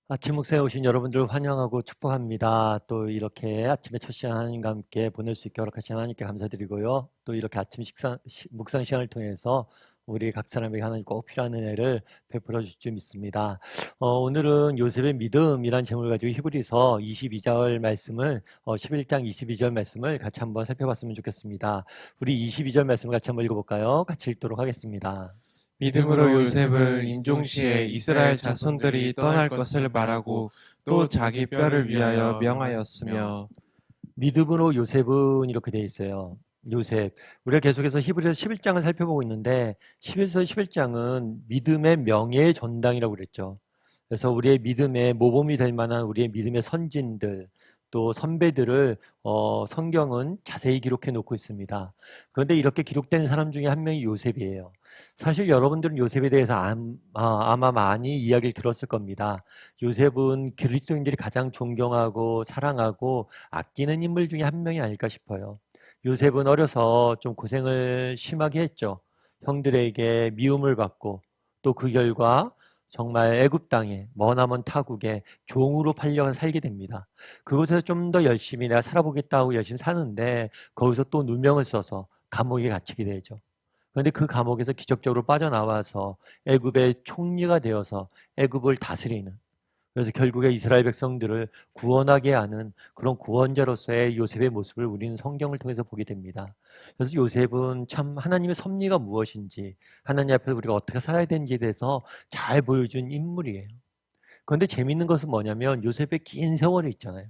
아침 목상에 오신 여러분들 환영하고 축복합니다. 또 이렇게 아침에 첫 시간 하나님과 함께 보낼 수 있게 허락하신 하나님께 감사드리고요. 또 이렇게 아침 묵상 시간을 통해서 우리 각 사람에게 하나님 꼭 필요한 은혜를 베풀어 주실 줄 믿습니다. 오늘은 요셉의 믿음이란 제목을 가지고 히브리서 22절 말씀을 11장 22절 말씀을 같이 한번 살펴봤으면 좋겠습니다. 우리 22절 말씀을 같이 한번 읽어볼까요? 같이 읽도록 하겠습니다. 믿음으로 요셉은 임종시에 이스라엘 자손들이 떠날 것을 말하고 또 자기 뼈를 위하여 명하였으며. 믿음으로 요셉은 이렇게 돼 있어요. 요셉. 우리가 계속해서 히브리서 11장을 살펴보고 있는데 11서 11장은 믿음의 명예의 전당이라고 그랬죠. 그래서 우리의 믿음의 모범이 될 만한 우리의 믿음의 선진들 또 선배들을 성경은 자세히 기록해 놓고 있습니다. 그런데 이렇게 기록된 사람 중에 한 명이 요셉이에요. 사실 여러분들은 요셉에 대해서 아마 많이 이야기를 들었을 겁니다. 요셉은 그리스도인들이 가장 존경하고 사랑하고 아끼는 인물 중에 한 명이 아닐까 싶어요. 요셉은 어려서 좀 고생을 심하게 했죠. 형들에게 미움을 받고 또 그 결과 정말 애굽 땅에 머나먼 타국에 종으로 팔려 살게 됩니다. 그곳에서 좀 더 열심히 내가 살아보겠다고 열심히 사는데 거기서 또 누명을 써서 감옥에 갇히게 되죠. 그런데 그 감옥에서 기적적으로 빠져나와서 애굽의 총리가 되어서 애굽을 다스리는, 그래서 결국에 이스라엘 백성들을 구원하게 하는 그런 구원자로서의 요셉의 모습을 우리는 성경을 통해서 보게 됩니다. 그래서 요셉은 참 하나님의 섭리가 무엇인지, 하나님 앞에서 우리가 어떻게 살아야 되는지에 대해서 잘 보여준 인물이에요. 그런데 재밌는 것은 뭐냐면 요셉의 긴 세월이 있잖아요.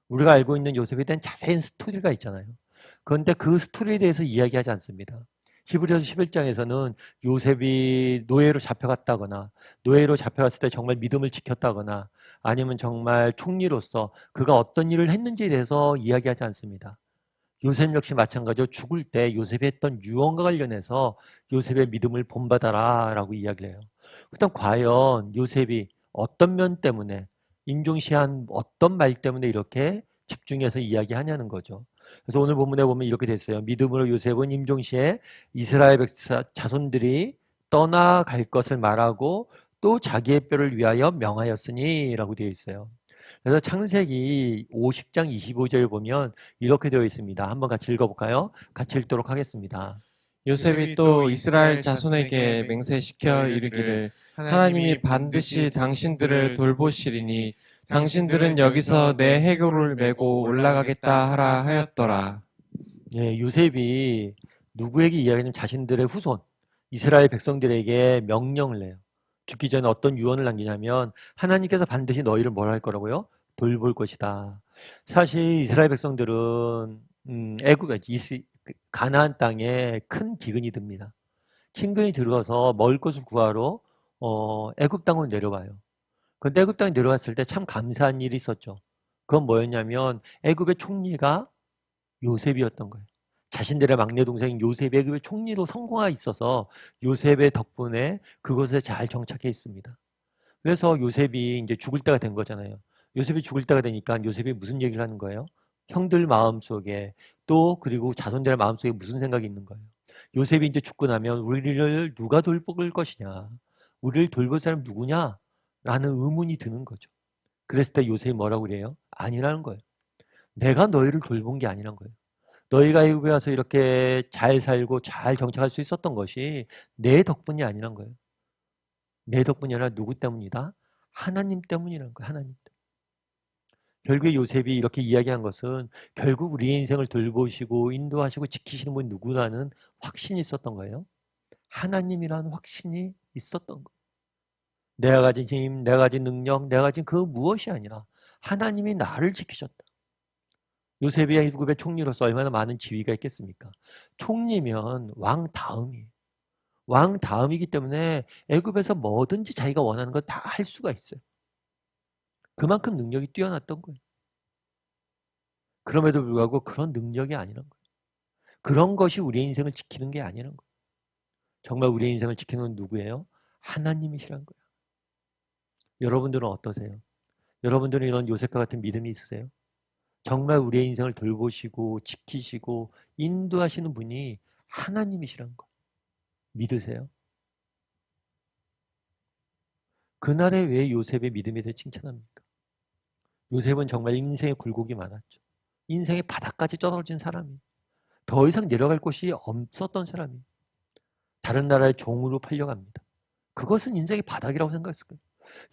우리가 알고 있는 요셉에 대한 자세한 스토리가 있잖아요. 그런데 그 스토리에 대해서 이야기하지 않습니다. 히브리서 11장에서는 요셉이 노예로 잡혀갔다거나 노예로 잡혀갔을 때 정말 믿음을 지켰다거나 아니면 정말 총리로서 그가 어떤 일을 했는지에 대해서 이야기하지 않습니다. 요셉 역시 마찬가지로 죽을 때 요셉이 했던 유언과 관련해서 요셉의 믿음을 본받아라 라고 이야기를 해요. 그렇다면 과연 요셉이 어떤 면 때문에 임종시한 어떤 말 때문에 이렇게 집중해서 이야기하냐는 거죠. 그래서 오늘 본문에 보면 이렇게 됐어요. 믿음으로 요셉은 임종시에 이스라엘 자손들이 떠나갈 것을 말하고 또 자기의 뼈를 위하여 명하였으니 라고 되어 있어요. 그래서 창세기 50장 25절 보면 이렇게 되어 있습니다. 한번 같이 읽어볼까요? 같이 읽도록 하겠습니다. 요셉이 또 이스라엘 자손에게 맹세시켜 이르기를 하나님이 반드시 당신들을 돌보시리니 당신들은 여기서 내 해교를 메고 올라가겠다 하라 하였더라. 예, 요셉이 누구에게 이야기하냐면 자신들의 후손, 이스라엘 백성들에게 명령을 해요. 죽기 전에 어떤 유언을 남기냐면 하나님께서 반드시 너희를 뭘 할 거라고요? 돌볼 것이다. 사실 이스라엘 백성들은 애굽, 가나안 땅에 큰 기근이 듭니다. 기근이 들어서 먹을 것을 구하러 애굽 땅으로 내려와요. 그런데 애굽 땅에 내려왔을 때 참 감사한 일이 있었죠. 그건 뭐였냐면 애굽의 총리가 요셉이었던 거예요. 자신들의 막내 동생 요셉이 애굽의 총리로 성공하여 있어서 요셉의 덕분에 그곳에 잘 정착해 있습니다. 그래서 요셉이 이제 죽을 때가 된 거잖아요. 요셉이 죽을 때가 되니까 요셉이 무슨 얘기를 하는 거예요? 형들 마음속에 또 그리고 자손들의 마음속에 무슨 생각이 있는 거예요? 요셉이 이제 죽고 나면 우리를 누가 돌볼 것이냐? 우리를 돌볼 사람 누구냐? 라는 의문이 드는 거죠. 그랬을 때 요셉이 뭐라고 그래요? 아니라는 거예요. 내가 너희를 돌본 게 아니란 거예요. 너희가 애굽에 와서 이렇게 잘 살고 잘 정착할 수 있었던 것이 내 덕분이 아니란 거예요. 내 덕분이 아니라 누구 때문이다? 하나님 때문이라는 거예요. 하나님 때문. 결국에 요셉이 이렇게 이야기한 것은 결국 우리의 인생을 돌보시고 인도하시고 지키시는 분이 누구라는 확신이 있었던 거예요. 하나님이라는 확신이 있었던 거예요. 내가 가진 힘, 내가 가진 능력, 내가 가진 그 무엇이 아니라 하나님이 나를 지키셨다. 요셉이 애굽의 총리로서 얼마나 많은 지위가 있겠습니까? 총리면 왕 다음이에요. 왕 다음이기 때문에 애굽에서 뭐든지 자기가 원하는 거 다 할 수가 있어요. 그만큼 능력이 뛰어났던 거예요. 그럼에도 불구하고 그런 능력이 아니란 거예요. 그런 것이 우리의 인생을 지키는 게 아니란 거예요. 정말 우리의 인생을 지키는 건 누구예요? 하나님이시란 거예요. 여러분들은 어떠세요? 여러분들은 이런 요셉과 같은 믿음이 있으세요? 정말 우리의 인생을 돌보시고 지키시고 인도하시는 분이 하나님이시란 거 믿으세요? 그날에 왜 요셉의 믿음에 대해 칭찬합니까? 요셉은 정말 인생의 굴곡이 많았죠. 인생의 바닥까지 떨어진 사람이, 더 이상 내려갈 곳이 없었던 사람이 다른 나라의 종으로 팔려갑니다. 그것은 인생의 바닥이라고 생각했을 거예요.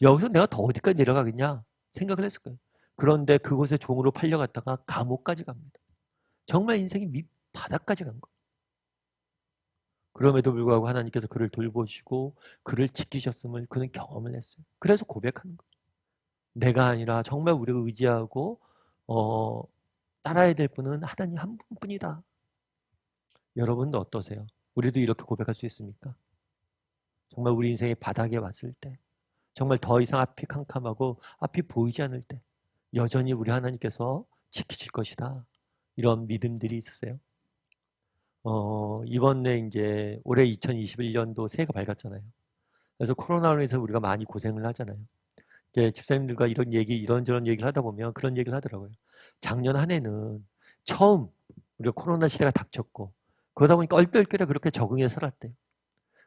여기서 내가 더 어디까지 내려가겠냐 생각을 했을 거예요. 그런데 그곳에 종으로 팔려갔다가 감옥까지 갑니다. 정말 인생이 밑바닥까지 간 거예요. 그럼에도 불구하고 하나님께서 그를 돌보시고 그를 지키셨음을 그는 경험을 했어요. 그래서 고백하는 거예요. 내가 아니라 정말 우리가 의지하고 따라야 될 분은 하나님 한 분뿐이다. 여러분도 어떠세요? 우리도 이렇게 고백할 수 있습니까? 정말 우리 인생의 바닥에 왔을 때, 정말 더 이상 앞이 캄캄하고 앞이 보이지 않을 때 여전히 우리 하나님께서 지키실 것이다. 이런 믿음들이 있으세요? 이번에 이제 올해 2021년도 새해가 밝았잖아요. 그래서 코로나로 인해서 우리가 많이 고생을 하잖아요. 이제 집사님들과 이런저런 얘기를 하다 보면 그런 얘기를 하더라고요. 작년 한 해는 처음 우리가 코로나 시대가 닥쳤고 그러다 보니까 얼떨결에 그렇게 적응해 살았대요.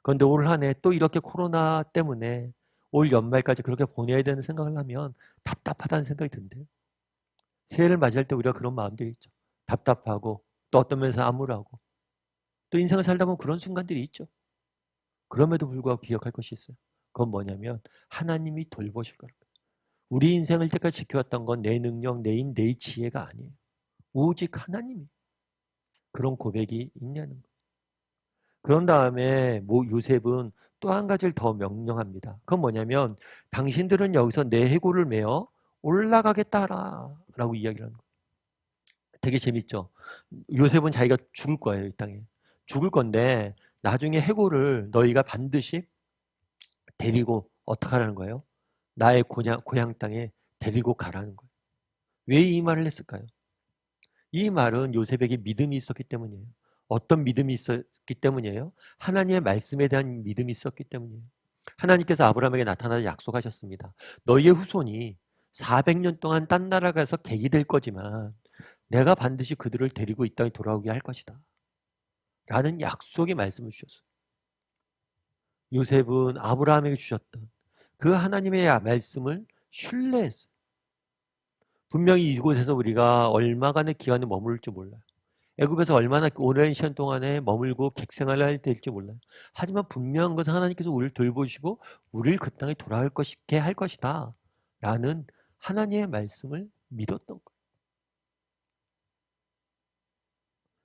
그런데 올 한 해 또 이렇게 코로나 때문에 올 연말까지 그렇게 보내야 되는 생각을 하면 답답하다는 생각이 든대요. 새해를 맞이할 때 우리가 그런 마음들이 있죠. 답답하고 또 어떤 면에서 암울하고 또 인생을 살다 보면 그런 순간들이 있죠. 그럼에도 불구하고 기억할 것이 있어요. 그건 뭐냐면 하나님이 돌보실 거라고. 우리 인생을 이제까지 지켜왔던 건 내 능력, 내 지혜가 아니에요. 오직 하나님이 그런 고백이 있냐는 거예요. 그런 다음에 요셉은 또 한 가지를 더 명령합니다. 그건 뭐냐면 당신들은 여기서 내 해골을 메어 올라가겠다라고 이야기를 하는 거예요. 되게 재밌죠. 요셉은 자기가 죽을 거예요, 이 땅에. 죽을 건데 나중에 해골을 너희가 반드시 데리고 어떻게 하라는 거예요? 나의 고향 땅에 데리고 가라는 거예요. 왜 이 말을 했을까요? 이 말은 요셉에게 믿음이 있었기 때문이에요. 어떤 믿음이 있었기 때문이에요? 하나님의 말씀에 대한 믿음이 있었기 때문이에요. 하나님께서 아브라함에게 나타나서 약속하셨습니다. 너희의 후손이 400년 동안 딴 나라 가서 객이 될 거지만 내가 반드시 그들을 데리고 이 땅에 돌아오게 할 것이다. 라는 약속의 말씀을 주셨어요. 요셉은 아브라함에게 주셨던 그 하나님의 말씀을 신뢰했어요. 분명히 이곳에서 우리가 얼마간의 기간을 머무를지 몰라요. 애굽에서 얼마나 오랜 시간 동안에 머물고 객생활을 해야 될지 몰라요. 하지만 분명한 것은 하나님께서 우리를 돌보시고 우리를 그 땅에 돌아오게 할 것이다. 라는 하나님의 말씀을 믿었던 거예요.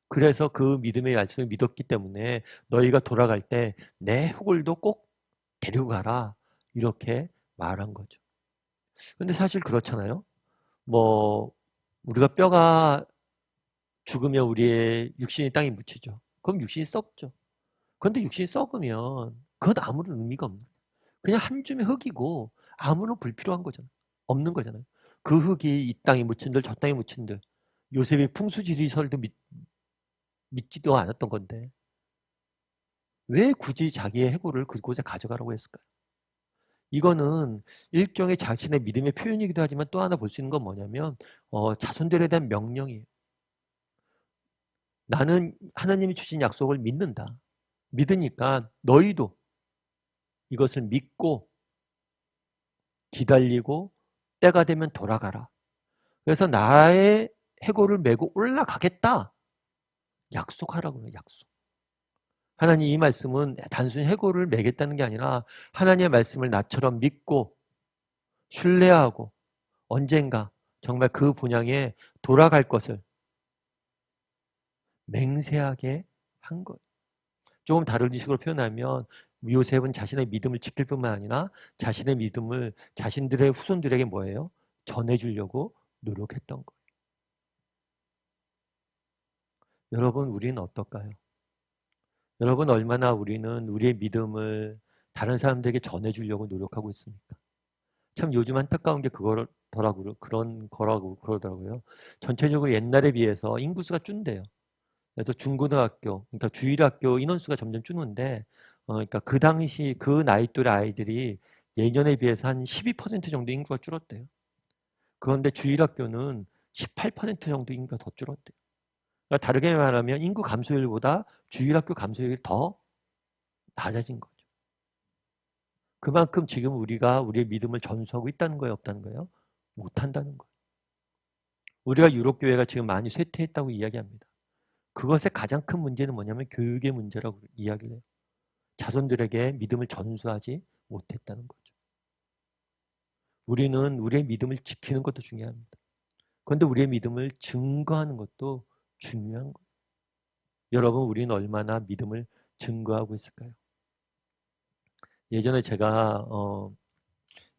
그래서 그 믿음의 말씀을 믿었기 때문에 너희가 돌아갈 때 내 후골도 꼭 데리고 가라. 이렇게 말한 거죠. 근데 사실 그렇잖아요. 뭐 우리가 뼈가 죽으면 우리의 육신이 땅에 묻히죠. 그럼 육신이 썩죠. 그런데 육신이 썩으면 그건 아무런 의미가 없는 거예요. 그냥 한 줌의 흙이고 아무런 불필요한 거잖아요. 없는 거잖아요. 그 흙이 이 땅에 묻힌들 저 땅에 묻힌들 요셉이 풍수지리설도 믿지도 않았던 건데 왜 굳이 자기의 해골을 그곳에 가져가라고 했을까요? 이거는 일종의 자신의 믿음의 표현이기도 하지만 또 하나 볼 수 있는 건 뭐냐면 자손들에 대한 명령이에요. 나는 하나님이 주신 약속을 믿는다. 믿으니까 너희도 이것을 믿고 기다리고 때가 되면 돌아가라. 그래서 나의 해골을 메고 올라가겠다. 약속하라고요. 약속. 하나님 이 말씀은 단순히 해골을 메겠다는 게 아니라 하나님의 말씀을 나처럼 믿고 신뢰하고 언젠가 정말 그 분향에 돌아갈 것을 맹세하게 한 거예요. 조금 다른 식으로 표현하면 요셉은 자신의 믿음을 지킬 뿐만 아니라 자신의 믿음을 자신들의 후손들에게 뭐예요? 전해주려고 노력했던 거예요. 여러분, 우리는 어떨까요? 여러분, 얼마나 우리는 우리의 믿음을 다른 사람들에게 전해주려고 노력하고 있습니까? 참 요즘 안타까운 게 그런 거라고 그러더라고요. 전체적으로 옛날에 비해서 인구수가 준대요. 그래서 중고등학교, 그러니까 주일학교 인원수가 점점 줄는데, 그러니까 그 당시 그 나이 또래 아이들이 예년에 비해서 한 12% 정도 인구가 줄었대요. 그런데 주일학교는 18% 정도 인구가 더 줄었대요. 그러니까 다르게 말하면 인구 감소율보다 주일학교 감소율이 더 낮아진 거죠. 그만큼 지금 우리가 우리의 믿음을 전수하고 있다는 거예요, 없다는 거예요? 못한다는 거예요. 우리가 유럽교회가 지금 많이 쇠퇴했다고 이야기합니다. 그것의 가장 큰 문제는 뭐냐면 교육의 문제라고 이야기를 해요. 자손들에게 믿음을 전수하지 못했다는 거죠. 우리는 우리의 믿음을 지키는 것도 중요합니다. 그런데 우리의 믿음을 증거하는 것도 중요한 거예요. 여러분, 우리는 얼마나 믿음을 증거하고 있을까요? 예전에 제가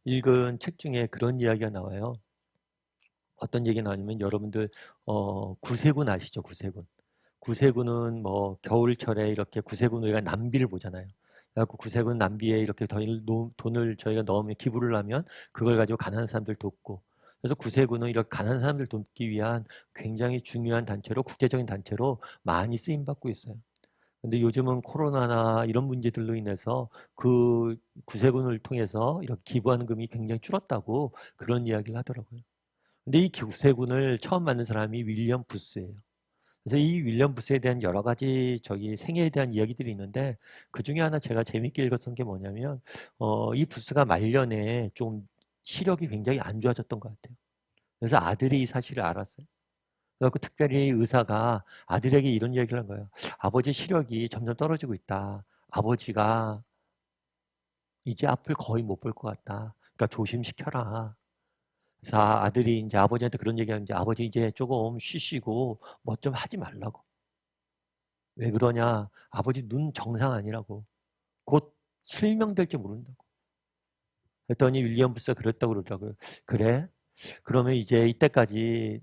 읽은 책 중에 그런 이야기가 나와요. 어떤 얘기가 나오냐면 여러분들 구세군 아시죠? 구세군. 구세군은 뭐 겨울철에 이렇게 구세군 우리가 남비를 보잖아요. 그래갖고 구세군 남비에 이렇게 돈을 저희가 넣으면 기부를 하면 그걸 가지고 가난한 사람들 돕고, 그래서 구세군은 이렇게 가난한 사람들 돕기 위한 굉장히 중요한 단체로, 국제적인 단체로 많이 쓰임 받고 있어요. 근데 요즘은 코로나나 이런 문제들로 인해서 그 구세군을 통해서 이렇게 기부하는 금이 굉장히 줄었다고 그런 이야기를 하더라고요. 근데 이 구세군을 처음 만든 사람이 윌리엄 부스예요. 그래서 이 윌리엄 부스에 대한 여러 가지 생애에 대한 이야기들이 있는데, 그 중에 하나 제가 재밌게 읽었던 게 뭐냐면 이 부스가 말년에 좀 시력이 굉장히 안 좋아졌던 것 같아요. 그래서 아들이 이 사실을 알았어요. 그래서 특별히 의사가 아들에게 이런 얘기를 한 거예요. 아버지 시력이 점점 떨어지고 있다. 아버지가 이제 앞을 거의 못 볼 것 같다. 그러니까 조심시켜라. 그래서 아들이 이제 아버지한테 그런 얘기하는데, 아버지 이제 조금 쉬시고 뭐 좀 하지 말라고. 왜 그러냐? 아버지 눈 정상 아니라고. 곧 실명될지 모른다고. 그랬더니 윌리엄 부스가 그랬다고 그러더라고요. 그래? 그러면 이제 이때까지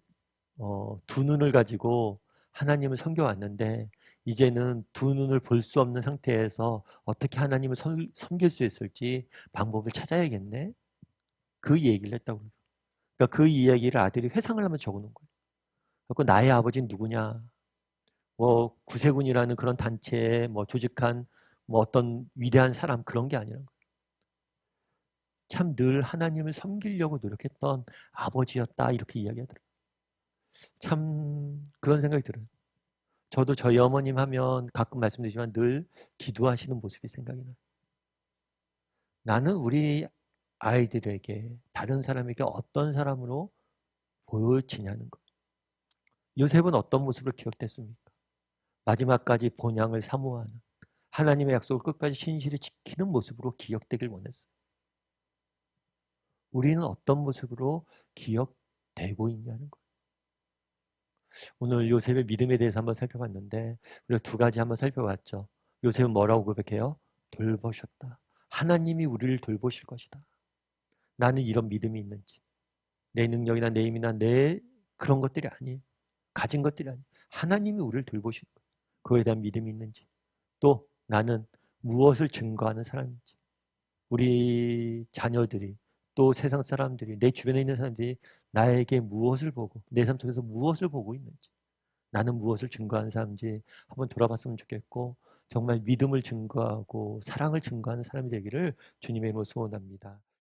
두 눈을 가지고 하나님을 섬겨왔는데, 이제는 두 눈을 볼 수 없는 상태에서 어떻게 하나님을 섬길 수 있을지 방법을 찾아야겠네. 그 얘기를 했다고 그러죠. 그러니까 그 이야기를 아들이 회상을 하면서 적어놓은 거예요. 그래서 나의 아버지는 누구냐? 뭐 구세군이라는 그런 단체에 뭐 조직한 뭐 어떤 위대한 사람, 그런 게 아니라 참 늘 하나님을 섬기려고 노력했던 아버지였다, 이렇게 이야기하더라고요. 참 그런 생각이 들어요. 저도 저희 어머님 하면 가끔 말씀드리지만 늘 기도하시는 모습이 생각이 나요. 나는 우리 아이들에게, 다른 사람에게 어떤 사람으로 보여지냐는 것. 요셉은 어떤 모습으로 기억됐습니까? 마지막까지 본향을 사모하는, 하나님의 약속을 끝까지 신실히 지키는 모습으로 기억되길 원했어요. 우리는 어떤 모습으로 기억되고 있냐는 거예요. 오늘 요셉의 믿음에 대해서 한번 살펴봤는데, 우리가 두 가지 한번 살펴봤죠. 요셉은 뭐라고 고백해요? 돌보셨다. 하나님이 우리를 돌보실 것이다. 나는 이런 믿음이 있는지, 내 능력이나 내 힘이나 내 그런 것들이 아니에요. 가진 것들이 아니에요. 하나님이 우리를 돌보실 거예요. 그거에 대한 믿음이 있는지, 또 나는 무엇을 증거하는 사람인지, 우리 자녀들이, 또 세상 사람들이, 내 주변에 있는 사람들이 나에게 무엇을 보고, 내 삶 속에서 무엇을 보고 있는지, 나는 무엇을 증거하는 사람인지 한번 돌아봤으면 좋겠고, 정말 믿음을 증거하고 사랑을 증거하는 사람이 되기를 주님의 이름으로 소원합니다.